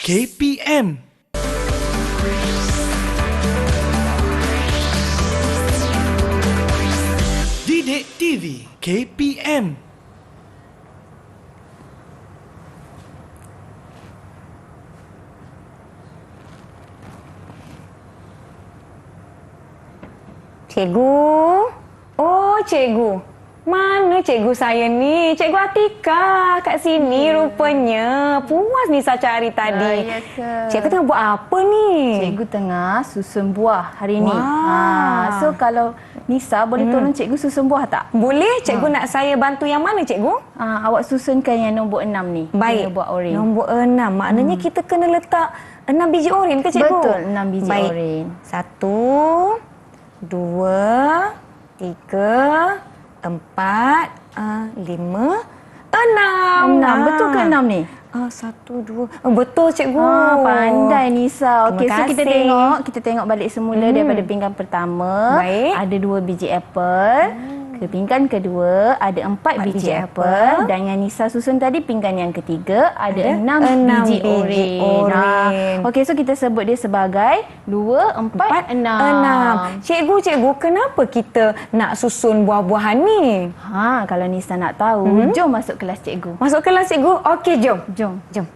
KPM. Didik TV KPM. Cikgu? Oh, cikgu. Mana cikgu saya ni? Cikgu Atika kat sini rupanya. Puas Nisa cari tadi. Ya ke? Cikgu tengah buat apa ni? Cikgu tengah susun buah hari ni. Wah. So kalau Nisa boleh tolong cikgu susun buah tak? Boleh, cikgu nak saya bantu yang mana cikgu? Awak susunkan yang nombor 6 ni. Baik. Kena buat oren. Nombor 6. Maknanya kita kena letak 6 biji oren ke cikgu? Betul, 6 biji Baik. oren. 1, 2, 3, 4, 5, 6. 6. Betul ke 6 ni? 1, 2. Betul cikgu. Pandai Nisa. Okey, so Terima kita kasih. tengok balik semula daripada pinggan pertama. Baik. Ada 2 biji apple. Ke pinggan kedua ada 4 biji apple. Dan yang Nisa susun tadi pinggan yang ketiga ada 6 biji oren. Okey, so kita sebut dia sebagai 2, 4, 6. Cikgu, kenapa kita nak susun buah-buahan ni? Kalau Nisa nak tahu, jom masuk kelas cikgu. Masuk kelas cikgu? Okey, jom. Jom.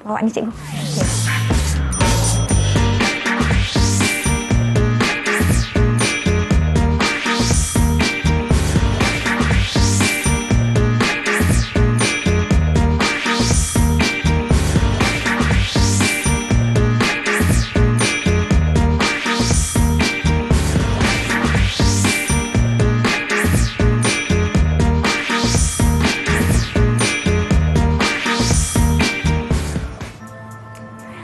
Bawa ni cikgu.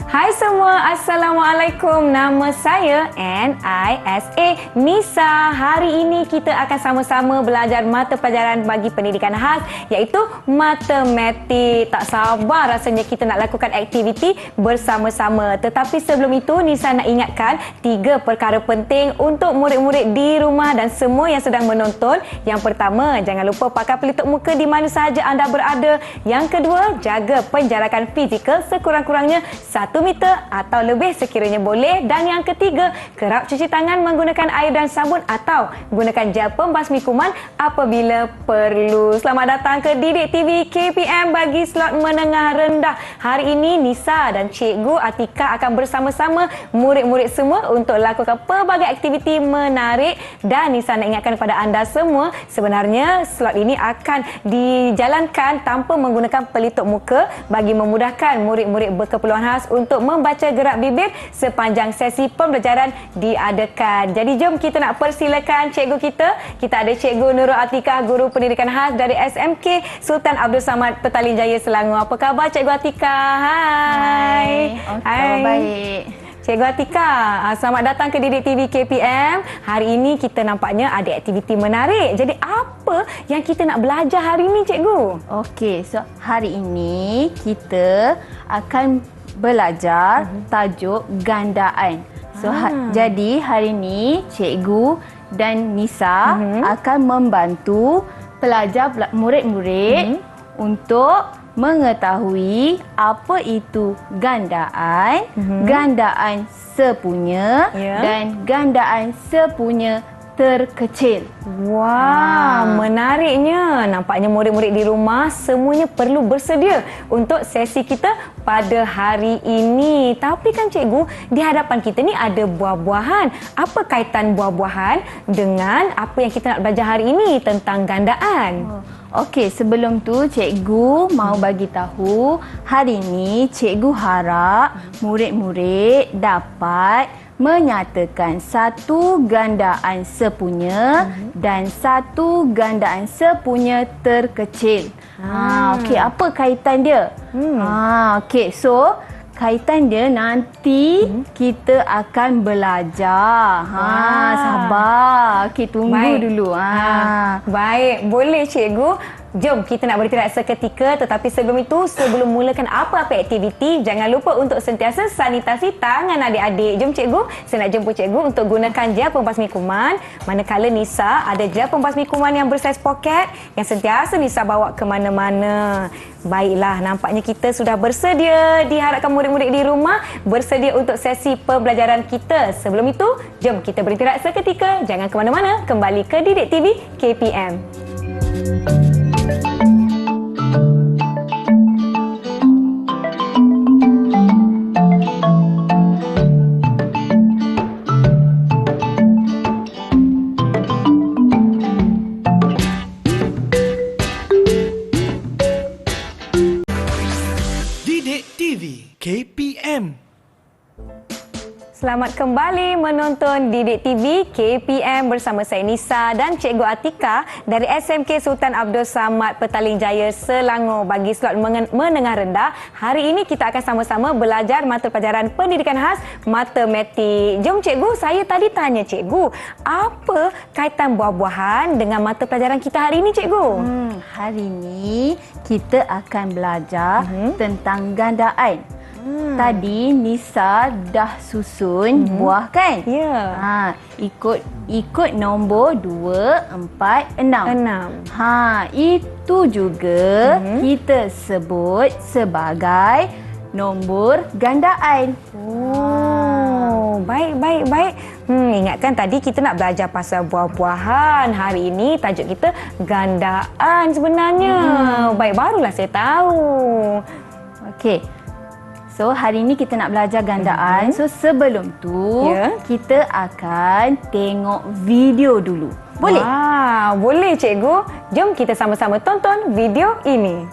Hai semua, Assalamualaikum. Nama saya NISA Nisa. Hari ini kita akan sama-sama belajar mata pelajaran bagi pendidikan khas iaitu matematik. Tak sabar rasanya kita nak lakukan aktiviti bersama-sama. Tetapi sebelum itu Nisa nak ingatkan 3 perkara penting untuk murid-murid di rumah dan semua yang sedang menonton. Yang pertama, jangan lupa pakai pelitup muka di mana sahaja anda berada. Yang kedua, jaga penjarakan fizikal sekurang-kurangnya 1 meter atau lebih sekiranya boleh. Dan yang ketiga, kerap cuci tangan menggunakan air dan sabun atau gunakan gel pembasmi kuman apabila perlu. Selamat datang ke Didik TV KPM bagi slot menengah rendah. Hari ini Nisa dan Cikgu Atika akan bersama-sama murid-murid semua untuk lakukan pelbagai aktiviti menarik. Dan Nisa nak ingatkan kepada anda semua, sebenarnya slot ini akan dijalankan tanpa menggunakan pelitup muka bagi memudahkan murid-murid berkeperluan khas untuk membaca gerak bibir sepanjang sesi pembelajaran diadakan. Jadi jom kita nak persilakan cikgu kita. Kita ada Cikgu Nurul Atikah, Guru Pendidikan Khas dari SMK Sultan Abdul Samad, Petaling Jaya, Selangor. Apa khabar Cikgu Atikah? Hai. Hai. Baik. Cikgu Atikah, selamat datang ke Didik TV KPM. Hari ini kita nampaknya ada aktiviti menarik. Jadi apa yang kita nak belajar hari ini cikgu? Okey, so hari ini kita akan belajar tajuk gandaan. So jadi hari ini cikgu dan Nisa akan membantu pelajar murid-murid untuk mengetahui apa itu gandaan, gandaan sepunya dan gandaan sepunya terkecil. Wah, menariknya. Nampaknya murid-murid di rumah semuanya perlu bersedia untuk sesi kita pada hari ini. Tapi kan cikgu, di hadapan kita ni ada buah-buahan. Apa kaitan buah-buahan dengan apa yang kita nak belajar hari ini tentang gandaan? Okey, sebelum tu cikgu mau bagi tahu hari ini cikgu harap murid-murid dapat menyatakan satu gandaan sepunya dan satu gandaan sepunya terkecil. Okey, apa kaitan dia? Okey, so kaitan dia nanti kita akan belajar. Sabar. Okey, tunggu dulu. Baik, boleh cikgu. Jom kita nak beristirahat seketika, tetapi sebelum itu, sebelum mulakan apa-apa aktiviti, jangan lupa untuk sentiasa sanitasi tangan adik-adik. Jom cikgu, saya nak jemput cikgu untuk gunakan gel pembasmi kuman. Manakala Nisa ada gel pembasmi kuman yang bersaiz poket yang sentiasa Nisa bawa ke mana-mana. Baiklah, nampaknya kita sudah bersedia. Diharapkan murid-murid di rumah bersedia untuk sesi pembelajaran kita. Sebelum itu, jom kita beristirahat seketika. Jangan ke mana-mana, kembali ke Didik TV KPM. Didik TV KPM. Selamat kembali menonton Didik TV KPM bersama saya Nisa dan Cikgu Atika dari SMK Sultan Abdul Samad Petaling Jaya, Selangor bagi slot menengah rendah. Hari ini kita akan sama-sama belajar mata pelajaran pendidikan khas matematik. Jom cikgu, saya tadi tanya cikgu, apa kaitan buah-buahan dengan mata pelajaran kita hari ini cikgu? Hari ini kita akan belajar tentang gandaan. Tadi Nisa dah susun buah kan? Ya. Ikut nombor 2, 4, 6. Itu juga kita sebut sebagai nombor gandaan. Oh, baik. Ingatkan tadi kita nak belajar pasal buah-buahan. Hari ini tajuk kita gandaan sebenarnya. Baik, barulah saya tahu. Okey. So, hari ini kita nak belajar gandaan. So, sebelum tu, kita akan tengok video dulu. Boleh? Wah, boleh cikgu. Jom kita sama-sama tonton video ini.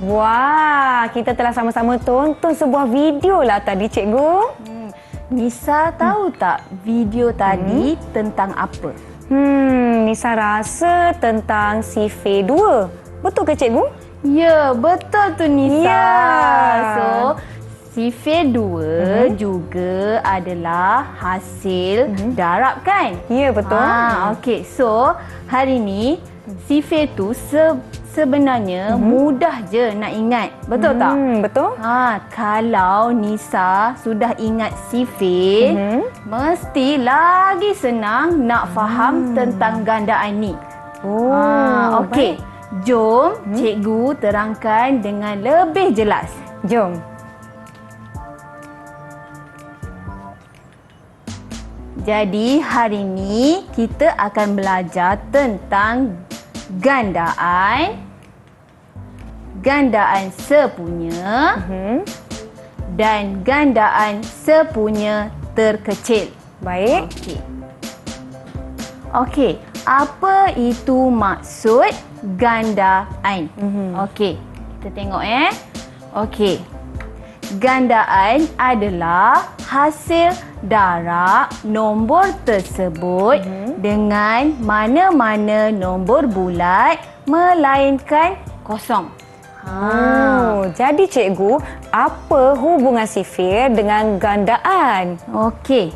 Wah, kita telah sama-sama tonton sebuah video lah tadi cikgu. Nisa tahu tak video tadi tentang apa? Nisa rasa tentang sifir 2. Betul ke cikgu? Ya, betul tu Nisa. Ya. So, sifir 2 juga adalah hasil darab kan? Ya, betul. Okey, so hari ni sifir tu sebenarnya mudah je nak ingat. Betul tak? Betul. Kalau Nisa sudah ingat sifir, mesti lagi senang nak faham tentang gandaan ni. Okey. Jom cikgu terangkan dengan lebih jelas. Jom. Jadi hari ni kita akan belajar tentang gandaan, gandaan sepunya dan gandaan sepunya terkecil. Baik. Okey, apa itu maksud gandaan? Okey, kita tengok Okey. Gandaan adalah hasil darab nombor tersebut dengan mana-mana nombor bulat melainkan kosong. Jadi cikgu, apa hubungan sifir dengan gandaan? Okey,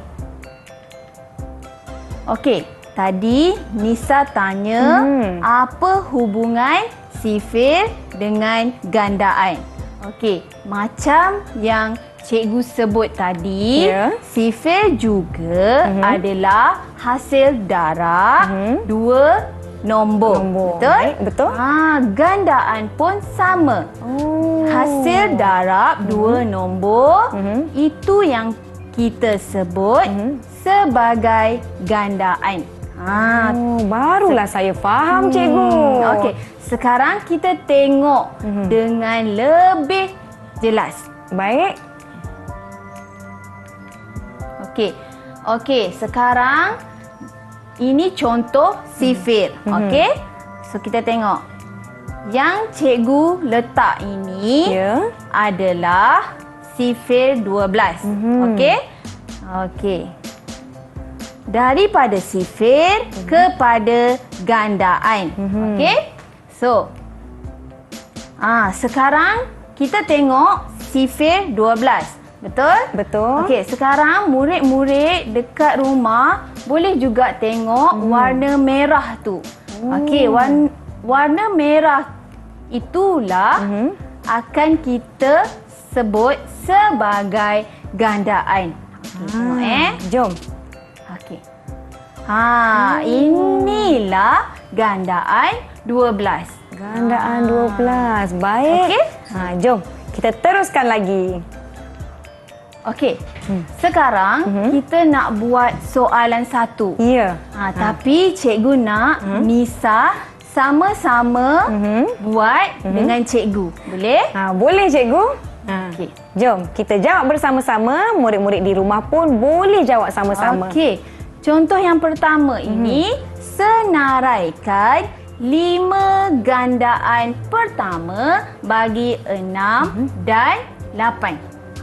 tadi Nisa tanya apa hubungan sifir dengan gandaan. Okey, macam yang cikgu sebut tadi, sifir juga adalah hasil darab 2 nombor. Betul? Baik, betul. Gandaan pun sama. Hasil darab dua nombor itu yang kita sebut sebagai gandaan. Barulah saya faham, cikgu. Okey, sekarang kita tengok dengan lebih jelas. Baik. Okey, sekarang ini contoh sifir. Okey? So kita tengok. Yang cikgu letak ini adalah sifir 12. Okey? Okey. Daripada sifir kepada gandaan. Okey? So, sekarang kita tengok sifir 12. Betul? Betul. Okey, sekarang murid-murid dekat rumah boleh juga tengok warna merah tu. Okey, warna merah itulah akan kita sebut sebagai gandaan. Okey, tengok Jom. Okey. Inilah gandaan 12. Gandaan 12. Baik. Okey? Jom kita teruskan lagi. Okey. Sekarang kita nak buat soalan satu. Ya. Tapi cikgu nak Nisa sama-sama buat dengan cikgu. Boleh? Boleh, cikgu. Okey. Jom kita jawab bersama-sama. Murid-murid di rumah pun boleh jawab sama-sama. Okey. Contoh yang pertama ini, senaraikan 5 gandaan pertama bagi 6 dan 8.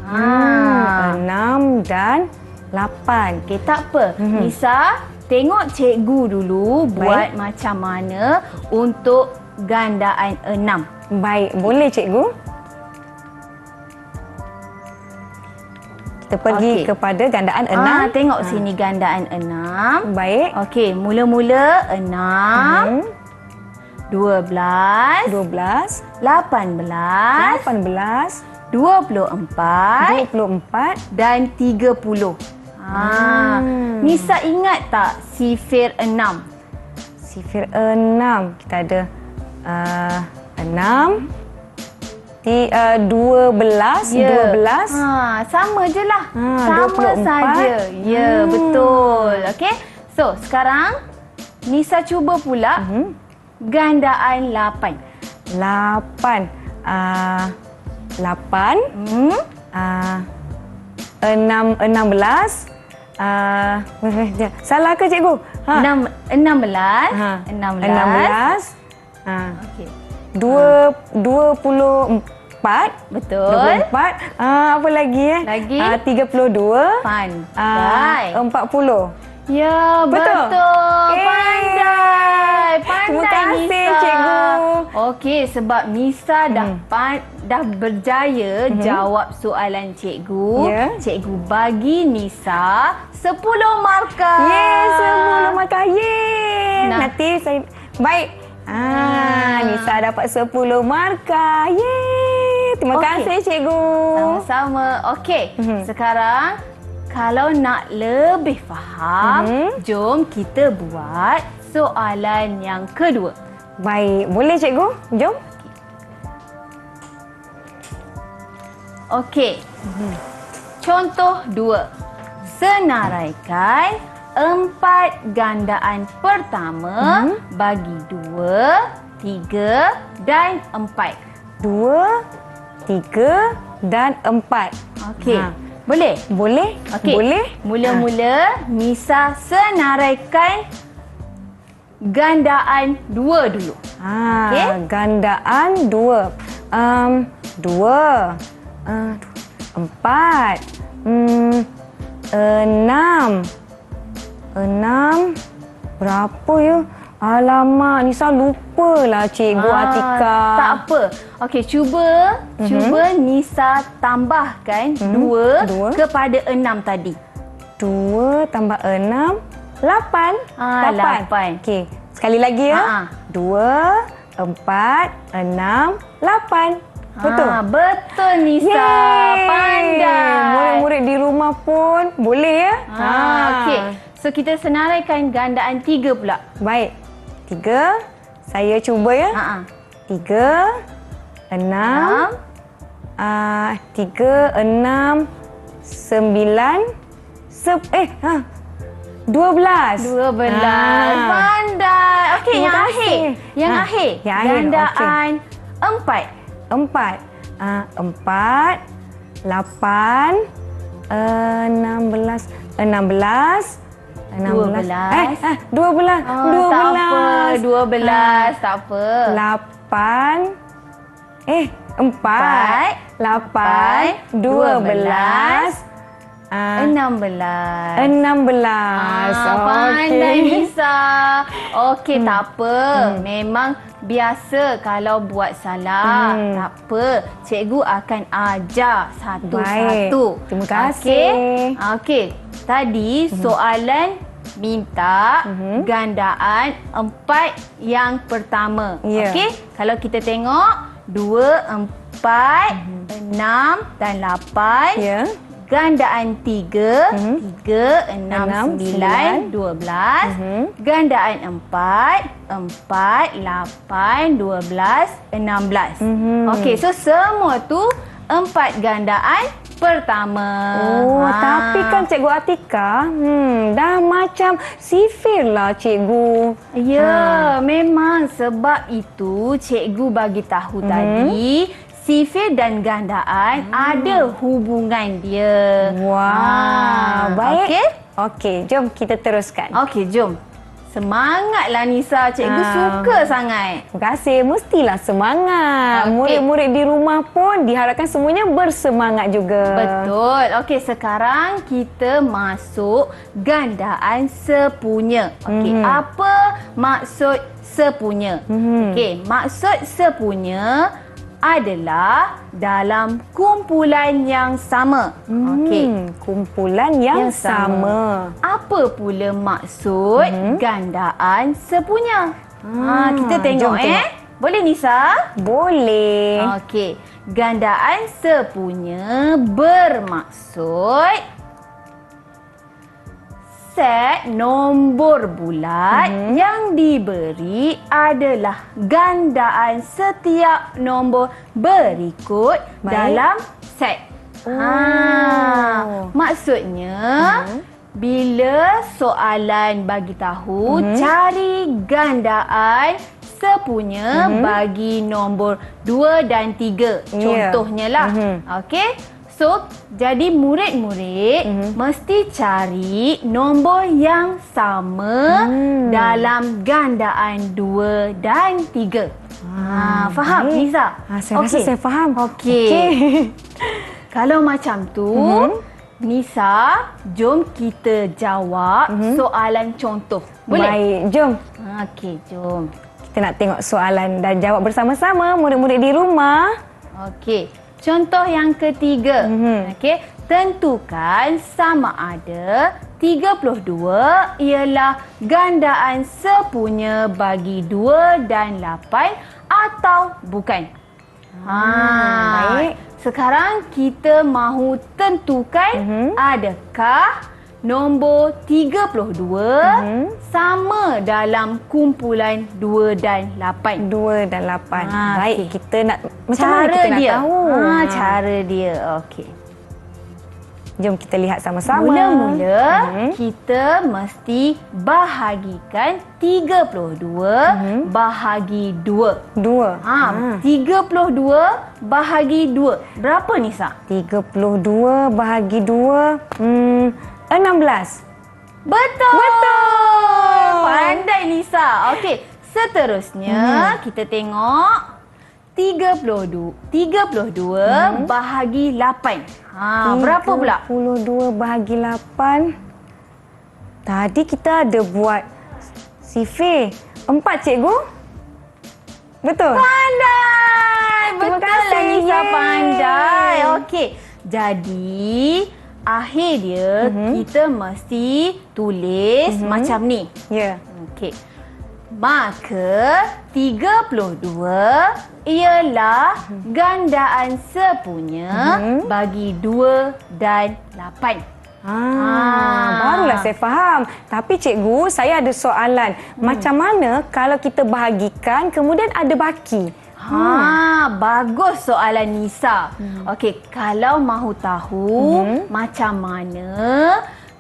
6 dan 8. Okey, tak apa. Nisa, tengok cikgu dulu buat macam mana untuk gandaan 6. Baik, boleh cikgu. Kita pergi kepada gandaan 6. Tengok sini gandaan 6. Baik. Okey, mula-mula 6, 12, 12, 18, 18, 24 dan 30. Nisa ingat tak sifir 6? Sifir 6. Kita ada 6, 12, 12. Sama je lah. Sama 24. saja. Ya, betul. Okey. So, sekarang Nisa cuba pula gandaan 8. 8. 8, 16, salah ke cikgu? 16. Okey. 24. Betul. 24. Apa lagi? Lagi? 32. Pandai. 40. Ya, betul. Pandai. Terima kasih, Nisa. cikgu. Okey, sebab Nisa dah berjaya jawab soalan cikgu. Ya. Cikgu bagi Nisa 10 markah. Yes, 10 markah. Yeay. Nanti saya... Baik. Nisa dapat 10 markah. Yeay. Terima kasih, cikgu. Sama-sama. Okey, sekarang kalau nak lebih faham, jom kita buat soalan yang kedua. Baik, boleh cikgu? Jom. Okey. Contoh 2. Senaraikan 4 gandaan pertama bagi 2, 3 dan 4. 2, 3 dan 4. Okey. Boleh? Boleh? Okey. Boleh? Mula-mula Nisa senaraikan gandaan 2 dulu. Okey. Gandaan 2. 2, 4, 6. 6 berapa ya? Alamak, Nisa lupalah cikgu Atika. Tak apa. Okey, cuba Nisa tambahkan 2 kepada 6 tadi. 2 tambah 6, 8. 8. Okey, sekali lagi ya. 2, 4, 6, 8. Betul? Betul, Nisa. Yeay. Pandai. Murid-murid di rumah pun boleh ya. Okey. So, kita senaraikan gandaan 3 pula. Baik. 3. Saya cuba ya. 3, 6, 3, 6, 9, 12. 12. Pandai. Okey, Terima yang kasih. akhir. Yang akhir. Yang akhir, Gandaan 4. 4. 4, 8, 16, 16, 12. 12. Tak apa. 12. Tak apa. 8, 4, 8, 12, 16. 16. Pandai Nisa. Okey, tak apa. Memang biasa kalau buat salah. Tak apa. Cikgu akan ajar satu-satu. Baik. Terima kasih. Okey. Tadi soalan minta gandaan 4 yang pertama. Ya. Okey. Kalau kita tengok 2, 4, 6 dan 8. Ya. Gandaan 3, 3, 6, 9, 12. Gandaan 4, 4, 8, 12, 16. Okey, so semua tu 4 gandaan pertama. Tapi kan Cikgu Atika, dah macam sifir lah Cikgu. Ya, memang sebab itu cikgu bagi tahu tadi sifir dan gandaan ada hubungan dia. Wah, baik. Okey? Okey, jom kita teruskan. Okey, jom. Semangatlah Nisa, cikgu suka sangat. Terima kasih. Mestilah semangat. Okey. Murid-murid di rumah pun diharapkan semuanya bersemangat juga. Betul. Okey, sekarang kita masuk gandaan sepunya. Okey, apa maksud sepunya? Okey, maksud sepunya adalah dalam kumpulan yang sama. Okey. Kumpulan yang sama. Apa pula maksud gandaan sepunya? Kita tengok jom tengok. Boleh Nisa? Boleh. Okey. Gandaan sepunya bermaksud set nombor bulat yang diberi adalah gandaan setiap nombor berikut dalam set. Maksudnya bila soalan bagi tahu cari gandaan sepunya bagi nombor 2 dan 3. Contohnya lah. Okey. So, jadi murid-murid mesti cari nombor yang sama dalam gandaan 2 dan 3. Faham Nisa? Saya rasa saya faham. Okey. Kalau macam tu, Nisa, jom kita jawab soalan contoh. Boleh? Baik, jom. Okey, jom. Kita nak tengok soalan dan jawab bersama-sama murid-murid di rumah. Okey. Contoh yang ketiga. Okey, tentukan sama ada 32 ialah gandaan sepunya bagi 2 dan 8 atau bukan. Baik. Sekarang kita mahu tentukan adakah nombor 32 sama dalam kumpulan 2 dan 8. 2 dan 8. Baik, okey. kita nak macam mana kita nak tahu? Cara dia. Okey. Jom kita lihat sama-sama. Mula-mula kita mesti bahagikan 32 bahagi 2. 2. 32 bahagi 2. Berapa Nisa? 32 bahagi 2. 16. Betul! Betul! Pandai Nisa. Okey, seterusnya kita tengok 32 bahagi 8. Berapa pula? 32 bahagi 8. Tadi kita ada buat sifir 4, cikgu. Betul? Pandai! Terima Betul kasih, lah Nisa, yeay. pandai. Okey, jadi akhir dia kita mesti tulis macam ni. Ya. Okey. Maka 32 ialah gandaan sepunya bagi 2 dan 8. Barulah saya faham. Tapi cikgu, saya ada soalan. Macam mana kalau kita bahagikan kemudian ada baki? Bagus soalan Nisa. Okey, kalau mahu tahu macam mana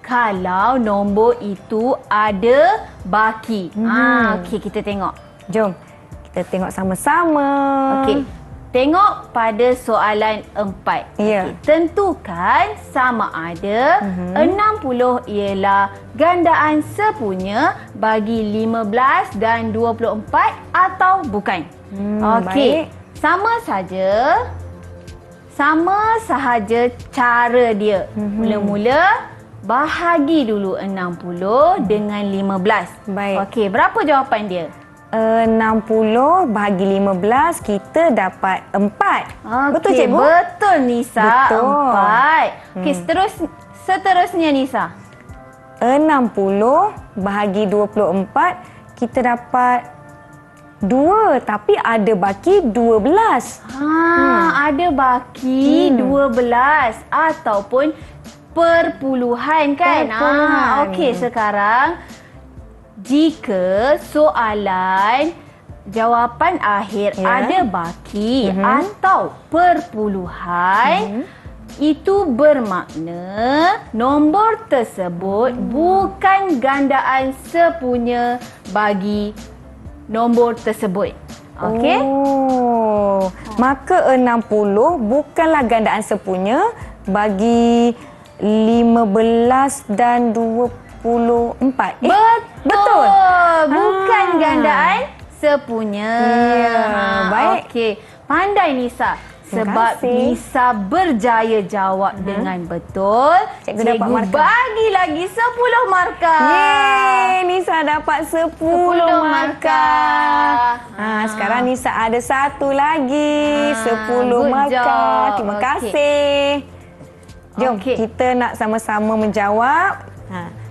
kalau nombor itu ada baki. Okey, kita tengok. Jom, kita tengok sama-sama. Okey. Tengok pada soalan 4. Ya. Okay, tentukan sama ada 60 ialah gandaan sepunya bagi 15 dan 24 atau bukan. Okey. Sama sahaja cara dia. Mula-mula bahagi dulu 60 dengan 15. Baik. Okey, berapa jawapan dia? 60 bahagi 15 kita dapat 4. Betul Okey, cikgu? betul Nisa. Betul. 4. Okey, seterusnya Nisa. 60 bahagi 24 kita dapat 2, tapi ada baki 12. Ada baki 12 ataupun perpuluhan kan? Perpuluhan. Okey, sekarang jika soalan jawapan akhir ada baki atau perpuluhan, itu bermakna nombor tersebut bukan gandaan sepunya bagi nombor tersebut. Okey? Maka 60 bukanlah gandaan sepunya bagi 15 dan 24. Betul. Bukan gandaan sepunya. Ya, baik. Okey. Pandai Nisa. Sebab kasih. Nisa berjaya jawab dengan betul. Cikgu dapat markah. Bagi lagi 10 markah. Yeay, Nisa dapat 10 markah. Sekarang Nisa ada satu lagi. 10 good markah. job. Terima Okey. kasih. Jom, Okey. kita nak sama-sama menjawab.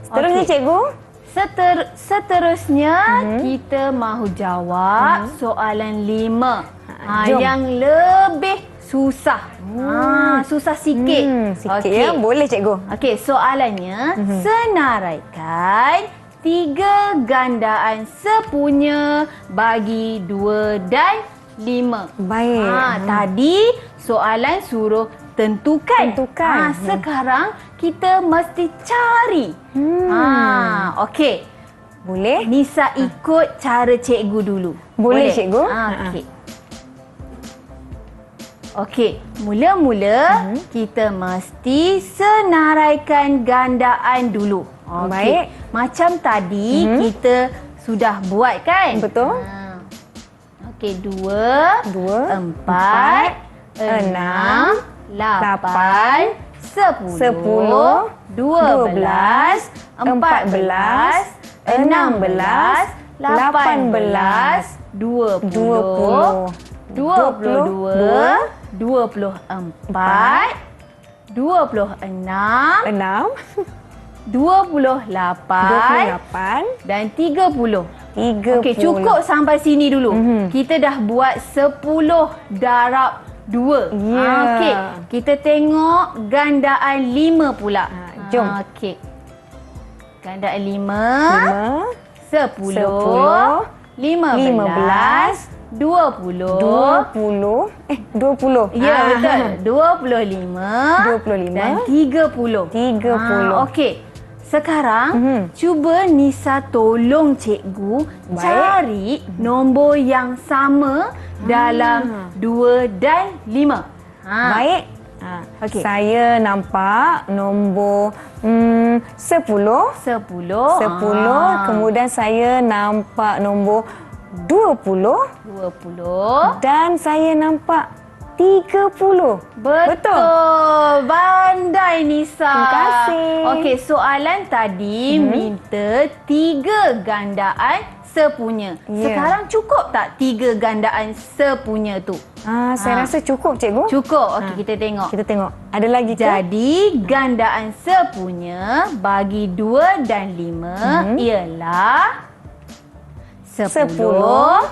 Seterusnya Okey. cikgu. Seterusnya kita mahu jawab soalan 5. Jom. Yang lebih susah. Susah sikit. Sikit ya. Boleh cikgu. Okey, soalannya senaraikan 3 gandaan sepunya bagi 2 dan 5. Baik. Tadi soalan suruh tentukan. Sekarang kita mesti cari. Okey. Boleh? Nisa ikut cara cikgu dulu. Boleh, cikgu. Okey. Okey, mula-mula kita mesti senaraikan gandaan dulu. Baik. Macam tadi kita sudah buat kan? Betul. Okey, 2, 4, 6, 8, 10, 12, 14, 16, 18, 20, 22, 24, 26, 28 dan 30. Okey, cukup sampai sini dulu. Kita dah buat 10 darab 2. Okey, kita tengok gandaan 5 pula. Jom. Okey. Gandaan 5, 10, 15, 20. 20. Ya, betul. 25 dan 30. Okey. Sekarang cuba Nisa tolong cikgu cari nombor yang sama dalam 2 dan 5. Baik. Okey. Saya nampak nombor 10. 10. Kemudian saya nampak nombor 20. 20. Dan saya nampak 30. Betul. Pandai Nisa. Terima kasih. Okey, soalan tadi minta 3 gandaan sepunya. Sekarang cukup tak 3 gandaan sepunya tu? Saya rasa cukup, cikgu. Cukup. Okey, kita tengok. Kita tengok. Ada lagi ke? Jadi, gandaan sepunya bagi 2 dan 5 ialah 10,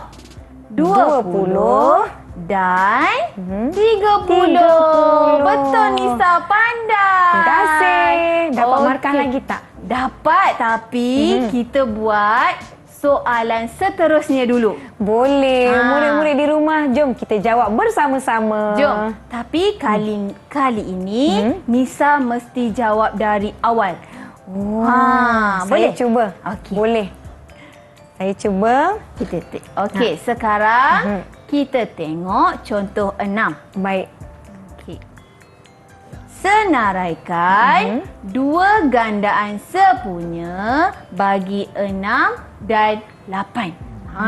20 dan 30. 30. Betul Nisa, pandai. Terima kasih. Dapat markah lagi tak? Dapat, tapi kita buat soalan seterusnya dulu. Boleh. Murid-murid di rumah, jom kita jawab bersama-sama. Jom. Tapi kali ini Nisa mesti jawab dari awal. Saya boleh? cuba. Okey. Boleh. Saya cuba. Okey, sekarang kita tengok contoh 6. Baik. Okey. Senaraikan dua gandaan sepunya bagi 6 dan 8.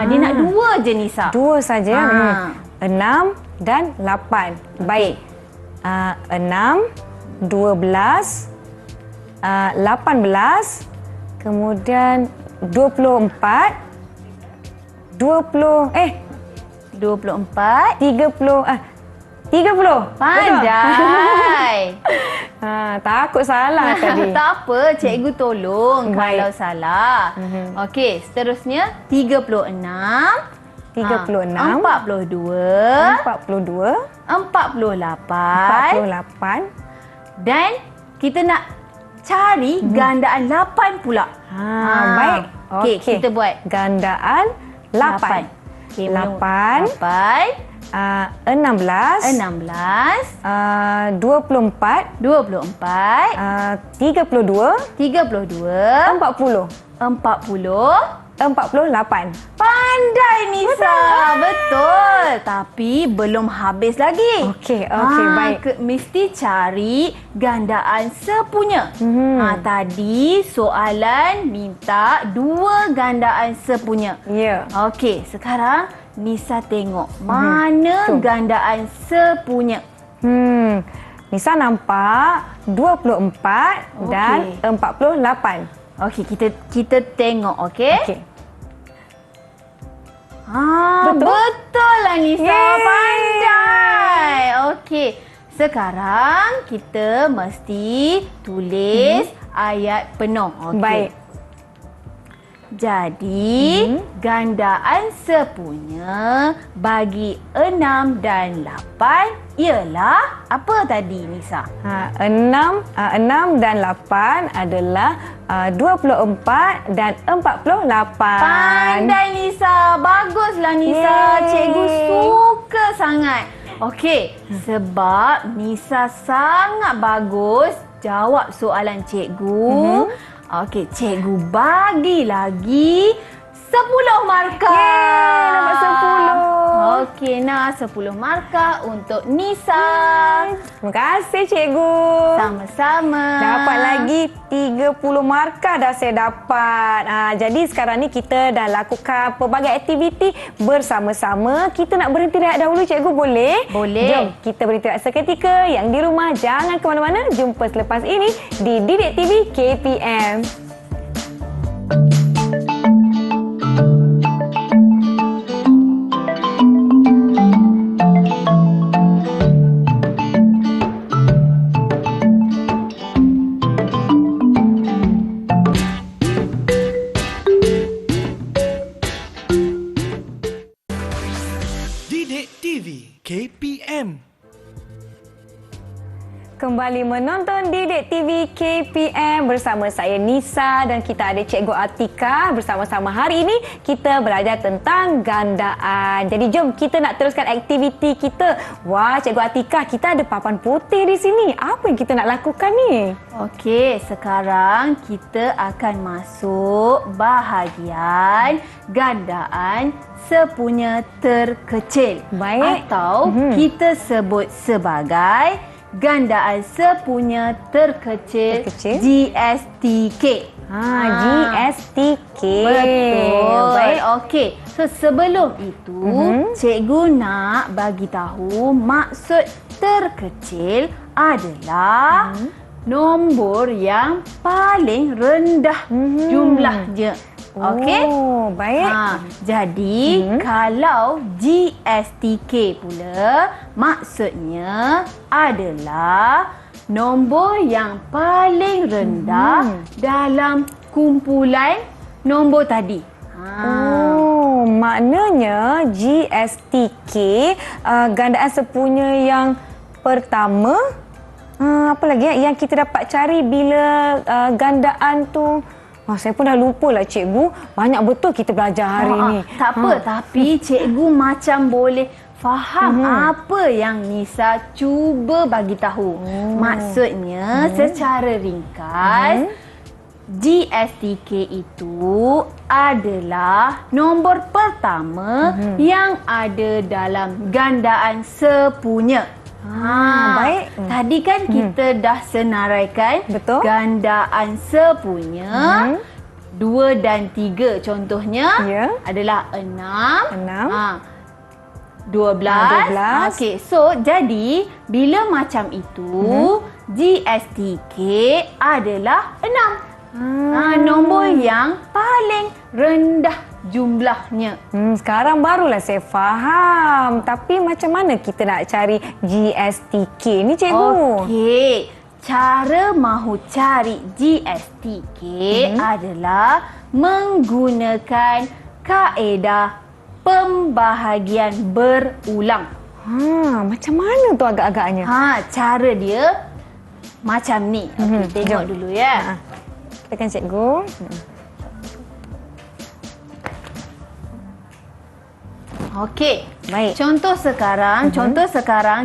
Dia nak dua je Nisa. Dua saja. Ha. 6 dan 8. Baik. 6, 12, 18, kemudian 24, 24. 30. 30. Pandai. Takut salah tadi. Tak apa, cikgu tolong Baik. kalau salah. Okey, seterusnya 36. 36, 42. 42, 48. 48. Dan kita nak cari gandaan 8 pula. Baik. Okey, kita buat gandaan 8. Okey, 8, 16. 24, 24. 32, 32. 40, 48. Pandai Nisa. Betul. Tapi belum habis lagi. Okey, baik. Mesti cari gandaan sepunya. Tadi soalan minta dua gandaan sepunya. Ya. Okey, sekarang Nisa tengok mana gandaan sepunya. Nisa nampak 24 dan 48. Okey, kita tengok, okey? Okey. Betul lah Nisa. Yeay. Pandai. Okey. Sekarang kita mesti tulis ayat penuh. Okey. Baik. Jadi, gandaan sepunya bagi 6 dan 8 ialah apa tadi Nisa? 6 dan 8 adalah 24 dan 48. Pandai Nisa. Baguslah Nisa. Yeay. Cikgu suka sangat. Okey, sebab Nisa sangat bagus jawab soalan cikgu. Okey, cikgu bagi lagi 10 markah. Yeay, dapat 10. Okey, nah 10 markah untuk Nisa. Terima kasih cikgu. Sama-sama. Dapat lagi 30 markah dah saya dapat. Jadi sekarang ni kita dah lakukan pelbagai aktiviti bersama-sama. Kita nak berhenti rehat dahulu cikgu, boleh? Boleh. Jom kita berhenti rehat seketika. Yang di rumah jangan ke mana-mana. Jumpa selepas ini di Didik TV KPM. Didik TV KPM. Kembali menonton Didik TV KPM bersama saya Nisa dan kita ada Cikgu Atika. Bersama-sama hari ini kita belajar tentang gandaan. Jadi jom kita nak teruskan aktiviti kita. Wah, Cikgu Atika, kita ada papan putih di sini. Apa yang kita nak lakukan ni? Okey, sekarang kita akan masuk bahagian gandaan sepunya terkecil. Baik. Atau kita sebut sebagai gandaan sepunya terkecil. GSTK. GSTK. Betul. Baik. Okey. So sebelum itu, cikgu nak bagi tahu maksud terkecil adalah nombor yang paling rendah jumlahnya. Okey? Oh, baik. Jadi kalau GSTK pula maksudnya adalah nombor yang paling rendah dalam kumpulan nombor tadi. maknanya GSTK gandaan sepunya yang pertama. Apa lagi yang kita dapat cari bila gandaan tu? Saya pun dah lupa lah cikgu. Banyak betul kita belajar hari ni. Tak apa, tapi cikgu macam boleh faham apa yang Nisa cuba bagi tahu. Maksudnya secara ringkas, GSTK itu adalah nombor pertama yang ada dalam gandaan sepunya. Baik. Tadi kan kita dah senaraikan Betul. gandaan sepunya 2 dan 3 contohnya adalah 6, 12. Okey, so jadi bila macam itu GSTK adalah 6. Nombor yang paling rendah jumlahnya. Sekarang barulah saya faham. Tapi macam mana kita nak cari GSTK ni cikgu? Okey, cara mahu cari GSTK adalah menggunakan kaedah pembahagian berulang. Macam mana tu agak-agaknya? Cara dia macam ni. Okey, tengok dulu ya. Tekan cikgu. Okey. Baik. Contoh sekarang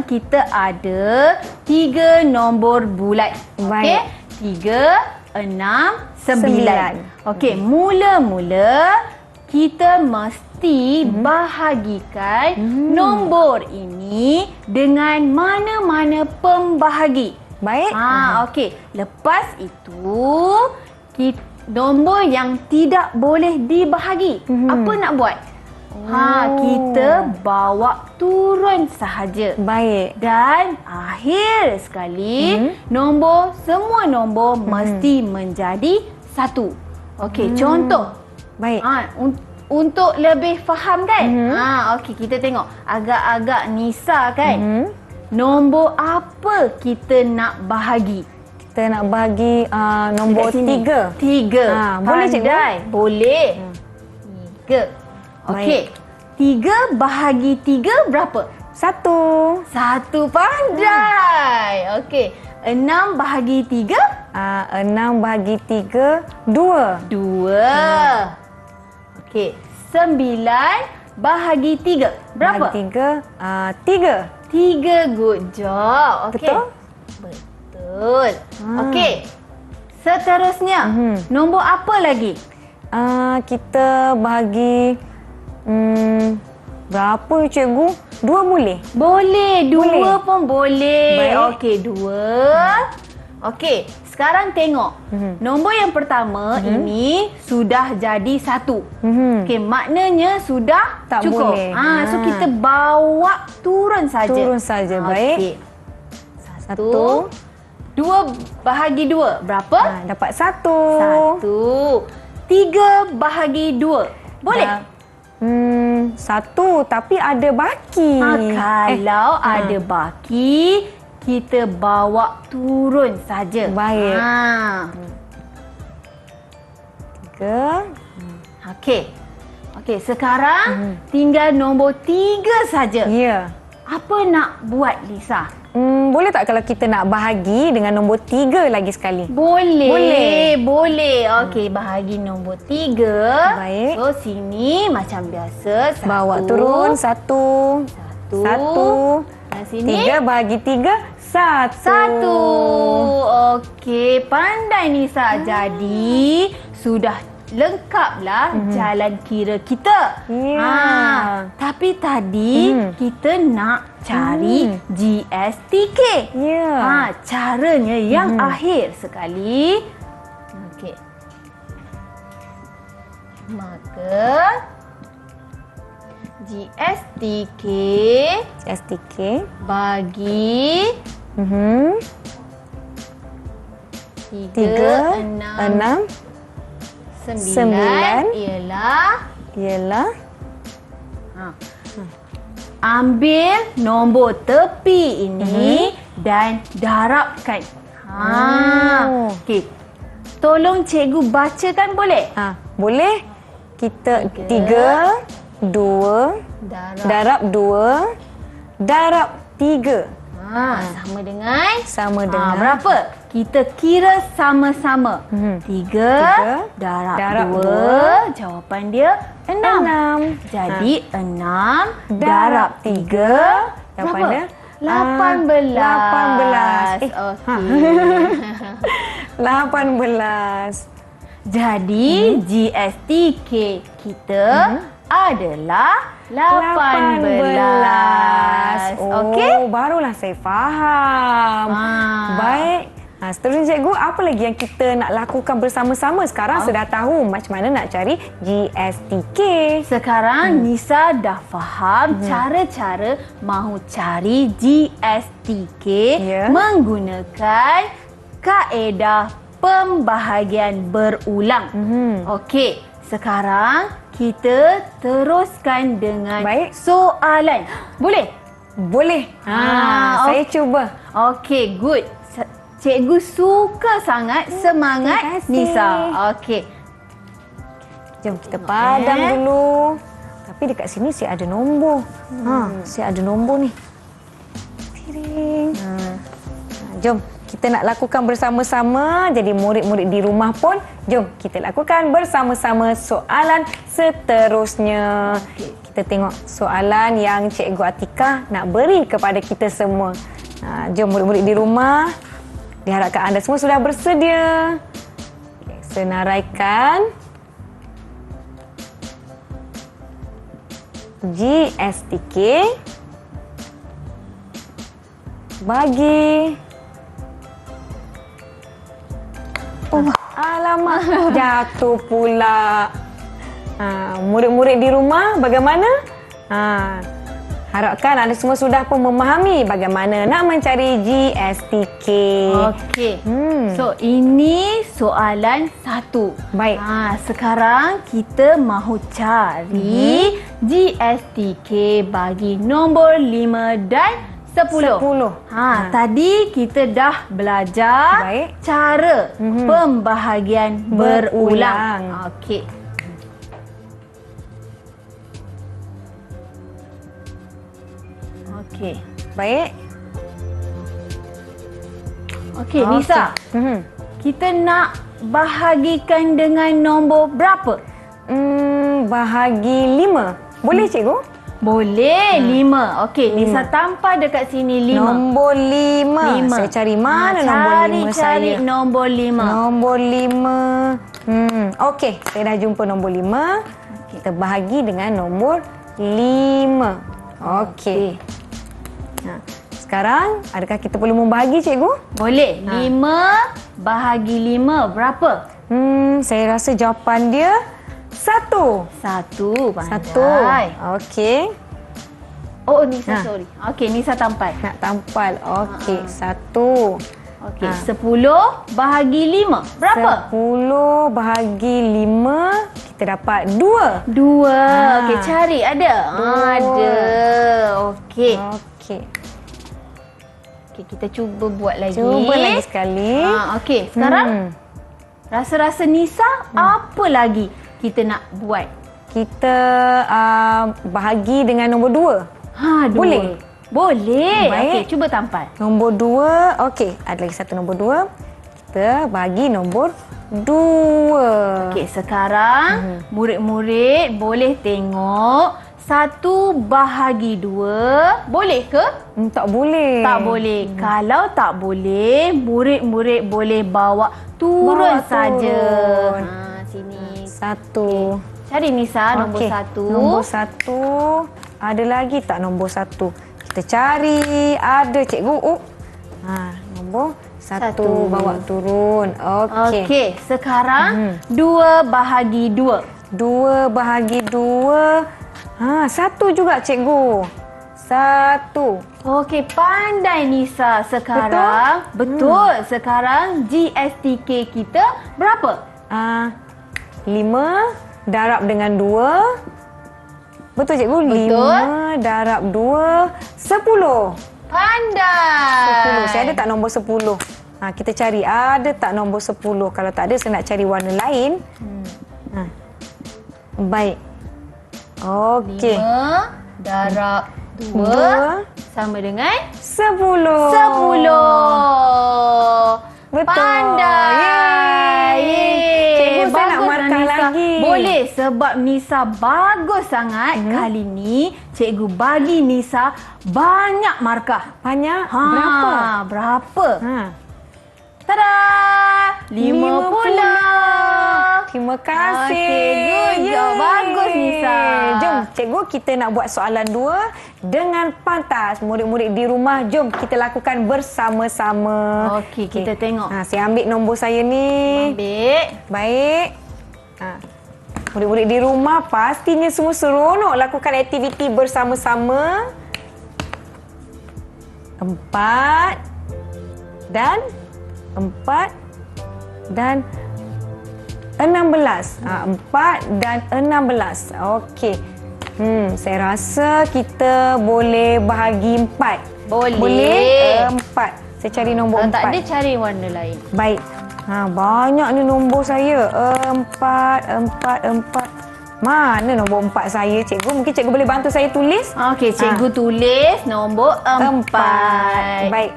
kita ada 3 nombor bulat. Okey. 3, 6, 9. Okey, mula-mula kita mesti bahagikan nombor ini dengan mana-mana pembahagi. Baik. Okey. Lepas itu nombor yang tidak boleh dibahagi. Apa nak buat? Kita bawa turun sahaja. Baik. Dan akhir sekali, semua nombor mesti menjadi 1. Okey, contoh. Baik. Untuk lebih faham kan? Okey, kita tengok. Agak-agak Nisa kan? Nombor apa kita nak bahagi? Kita nak bahagi nombor 3. 3. Boleh cikgu? Boleh. 3. Okey. 3 bahagi 3 berapa? 1. 1, pandai. Okey. 6 bahagi 3? 6 bahagi 3, 2. 2. Okey. 9 bahagi 3 berapa? Bahagi 3, 3. 3, good job. Okey. Betul. Okey. Seterusnya, nombor apa lagi? Kita bahagi berapa cikgu? 2 boleh? Boleh. 2 pun boleh. Baik. Okey, 2. Okey, sekarang tengok. Nombor yang pertama ini sudah jadi 1. Okey, maknanya sudah Tak cukup. boleh. So kita bawa turun saja. Turun saja. Baik. 1. 2 bahagi 2 berapa? Dapat 1. 1. 3 bahagi 2 boleh? 1 tapi ada baki. Kalau ada baki, kita bawa turun saja. Baik. 3. Okey, sekarang tinggal nombor 3 saja. Ya. Apa nak buat, Lisa? Boleh tak kalau kita nak bahagi dengan nombor 3 lagi sekali? Boleh. Okey, bahagi nombor 3. Baik. So, sini macam biasa. 1. Bawa turun 1. 1. Dan sini 3 bahagi 3, 1. Okey, pandai Nisa. Jadi, sudah lengkaplah jalan kira kita. Ya. Tapi tadi kita nak cari GSTK. Ya. Caranya yang akhir sekali. Okey. Maka GSTK bagi 3, 6, 9 ialah ambil nombor tepi ini dan darabkan. Okey. Tolong cikgu bacakan boleh? Boleh. Kita 3 2 darab 2 darab 3. Sama dengan berapa? berapa? Kita kira sama-sama. 3 darab 2. Jawapan dia 6. Jadi 6 darab 3. Jawapan dia 18. 18. Okey. 18. Jadi GSTK kita adalah 18. Okey? Barulah saya faham. Baik. Seterusnya cikgu, apa lagi yang kita nak lakukan bersama-sama? Sekarang sudah tahu macam mana nak cari GSTK. Sekarang Nisa dah faham cara-cara mahu cari GSTK menggunakan kaedah pembahagian berulang. Okey, sekarang kita teruskan dengan soalan. Boleh? Boleh. Saya cuba. Okey, good. Cikgu suka sangat semangat Nisa. Okey. Jom kita padam dulu. Tapi dekat sini saya ada nombor. Saya ada nombor ni. Tiring. Jom kita nak lakukan bersama-sama. Jadi murid-murid di rumah pun jom kita lakukan bersama-sama soalan seterusnya. Kita tengok soalan yang Cikgu Atikah nak beri kepada kita semua. Jom murid-murid di rumah. Diharapkan anda semua sudah bersedia. Senaraikan GSTK bagi alamak, jatuh pula. Murid-murid di rumah bagaimana? Harapkan anda semua sudah pun memahami bagaimana nak mencari GSTK. Okey. So ini soalan 1. Baik. Sekarang kita mahu cari GSTK bagi nombor 5 dan 10. Tadi kita dah belajar cara pembahagian berulang. Okey. Okey. Baik. Okey, Nisa. Kita nak bahagikan dengan nombor berapa? Bahagi 5. Boleh cikgu? Boleh, 5. Okey, Nisa tampal dekat sini 5. Nombor 5. Saya cari mana nombor 5 saya? Cari nombor 5. Nombor 5. Okey, saya dah jumpa nombor 5. Kita bahagi dengan nombor 5. Okey. Sekarang, adakah kita perlu membahagi, cikgu? Boleh. 5 bahagi 5 berapa? Saya rasa jawapan dia 1. 1. Pandai. Okey. Oh, Nisa, sorry. Okey, Nisa tampal. Nak tampal. Okey, 1. Okey, 10 bahagi 5 berapa? 10 bahagi 5, kita dapat 2. 2. Okey, cari. Ada? Ada. Okey. Okey. Okey, kita cuba buat lagi. Cuba lagi sekali. Okey, sekarang rasa-rasa Nisa apa lagi kita nak buat? Kita bahagi dengan nombor 2. 2. Boleh? Boleh. Baik. Okey, cuba tampal. Nombor 2. Okey, ada lagi satu nombor 2. Kita bahagi nombor 2. Okey, sekarang murid-murid boleh tengok 1 bahagi 2. Boleh ke? Tak boleh. Tak boleh. Kalau tak boleh, murid-murid boleh bawa turun saja. Sini. 1. Cari Nisa nombor 1. Nombor 1. Ada lagi tak nombor 1? Kita cari. Ada cikgu. Nombor 1 bawa turun. Okey. Okey, sekarang 2 bahagi 2. 2 bahagi 2. 1 juga cikgu. 1. Okey, pandai Nisa sekarang. Betul. Sekarang GSTK kita berapa? 5 darab dengan 2. Betul cikgu? Betul. 5 darab 2, 10. Pandai. 10. Saya ada tak nombor 10? Kita cari ada tak nombor 10. Kalau tak ada, saya nak cari warna lain. Baik. Okey. 5 darab 2 2 sama dengan 10. 10. Betul. Pandai. Cikgu, saya nak Baguslah markah Nisa. lagi. Boleh, sebab Nisa bagus sangat. Kali ni cikgu bagi Nisa banyak markah. Banyak? Berapa? Berapa? Tada! 50. Terima kasih. Okey, good job. Bagus, Nisa. Jom, cikgu, kita nak buat soalan 2 dengan pantas. Murid-murid di rumah, jom kita lakukan bersama-sama. Okey, kita tengok. Saya ambil nombor saya ni. Ambil. Baik. Murid-murid di rumah pastinya semua seronok lakukan aktiviti bersama-sama. 4 dan 16. 4 dan 16. Okey. Saya rasa kita boleh bahagi 4. Boleh. 4. Saya cari nombor 4. Tak ada, cari warna lain. Baik. Banyak ni nombor saya. 4. Mana nombor 4 saya, cikgu? Mungkin cikgu boleh bantu saya tulis? Okey, cikgu tulis nombor 4. Baik.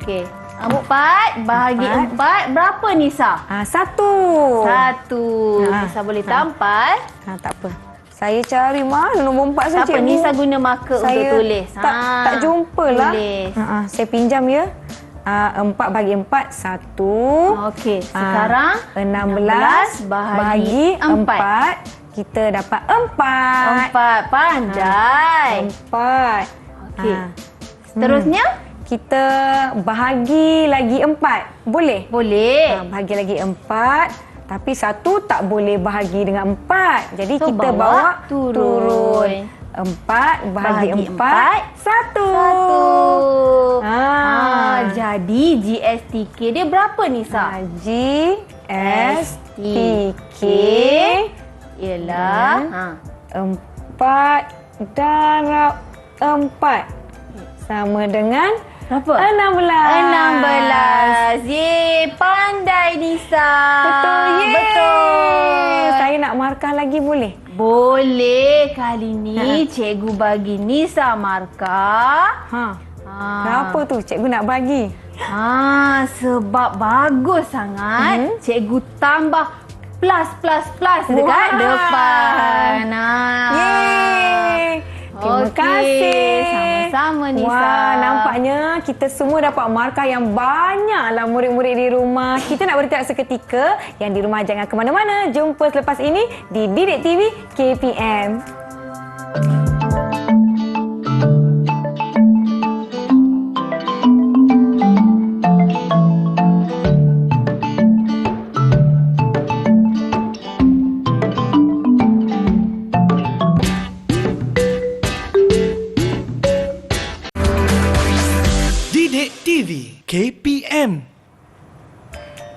Okey. 4 bahagi 4 berapa, Nisa? 1. 1. Nisa boleh tampak. Tak apa. Saya cari mana nombor 4 saya, Tak apa, cikgu? Nisa guna marker untuk tulis. Tak jumpa lah. Tulis. Saya pinjam ya. 4 bagi 4, 1. Okey, sekarang 16 bahagi 4. Kita dapat 4. 4. Pandai. 4. Okey. Seterusnya? Kita bahagi lagi 4. Boleh? Boleh. Bahagi lagi 4. Tapi 1 tak boleh bahagi dengan 4. Jadi So, kita bawa turun. 4 bahagi 4. 1. Jadi GSTK dia berapa, Nisa? GSTK ialah 4 darab 4 sama dengan berapa? 16. 16. Yeay, pandai Nisa. Betul. Betul. Saya nak markah lagi boleh? Boleh. Kali ni cikgu bagi Nisa markah. Berapa tu cikgu nak bagi? Sebab bagus sangat, cikgu tambah plus dekat depan. Yeay. Terima kasih. Sama-sama, Nisa. Wah, nampaknya kita semua dapat markah yang banyaklah murid-murid di rumah. Kita nak berhenti seketika. Yang di rumah jangan ke mana-mana. Jumpa selepas ini di Didik TV KPM. Didik TV KPM.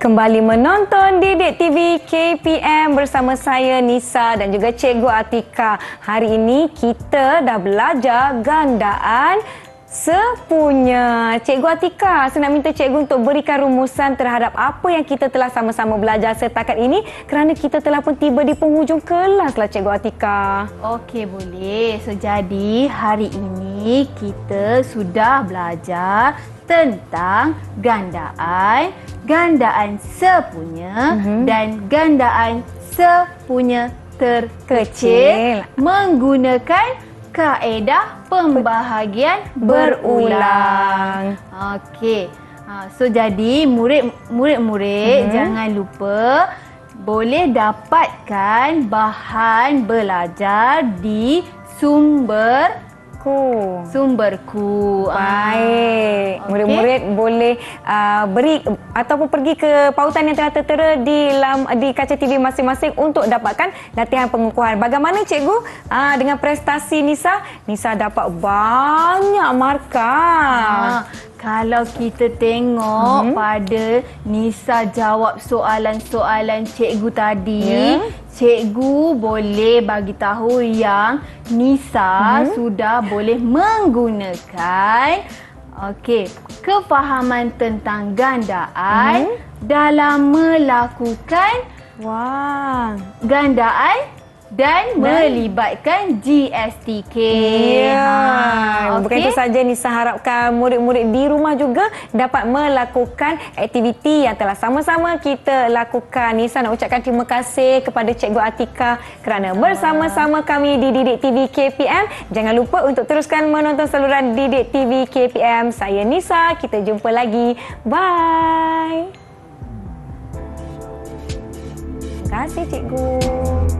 Kembali menonton Didik TV KPM bersama saya Nisa dan juga Cikgu Atika. Hari ini kita dah belajar gandaan sepunya. Cikgu Atika, saya nak minta cikgu untuk berikan rumusan terhadap apa yang kita telah sama-sama belajar setakat ini kerana kita telah pun tiba di penghujung kelas lah, Cikgu Atika. Okey, boleh. So, jadi hari ini kita sudah belajar tentang gandaan, gandaan sepunya dan gandaan sepunya terkecil menggunakan kaedah pembahagian berulang. Okey. So jadi murid-murid jangan lupa boleh dapatkan bahan belajar di sumberku. Baik. Murid-murid boleh beri ataupun pergi ke pautan yang telah tertera di kaca TV masing-masing untuk dapatkan latihan pengukuhan. Bagaimana cikgu dengan prestasi Nisa? Nisa dapat banyak markah. Kalau kita tengok pada Nisa jawab soalan-soalan cikgu tadi, cikgu boleh bagi tahu yang Nisa sudah boleh menggunakan kefahaman tentang gandaan dalam melakukan gandaan dan melibatkan GSTK. Bukan itu saja, Nisa harapkan murid-murid di rumah juga dapat melakukan aktiviti yang telah sama-sama kita lakukan. Nisa nak ucapkan terima kasih kepada Cikgu Atika kerana bersama-sama kami di Didik TV KPM. Jangan lupa untuk teruskan menonton saluran Didik TV KPM. Saya Nisa, kita jumpa lagi. Bye. Terima kasih, Cikgu.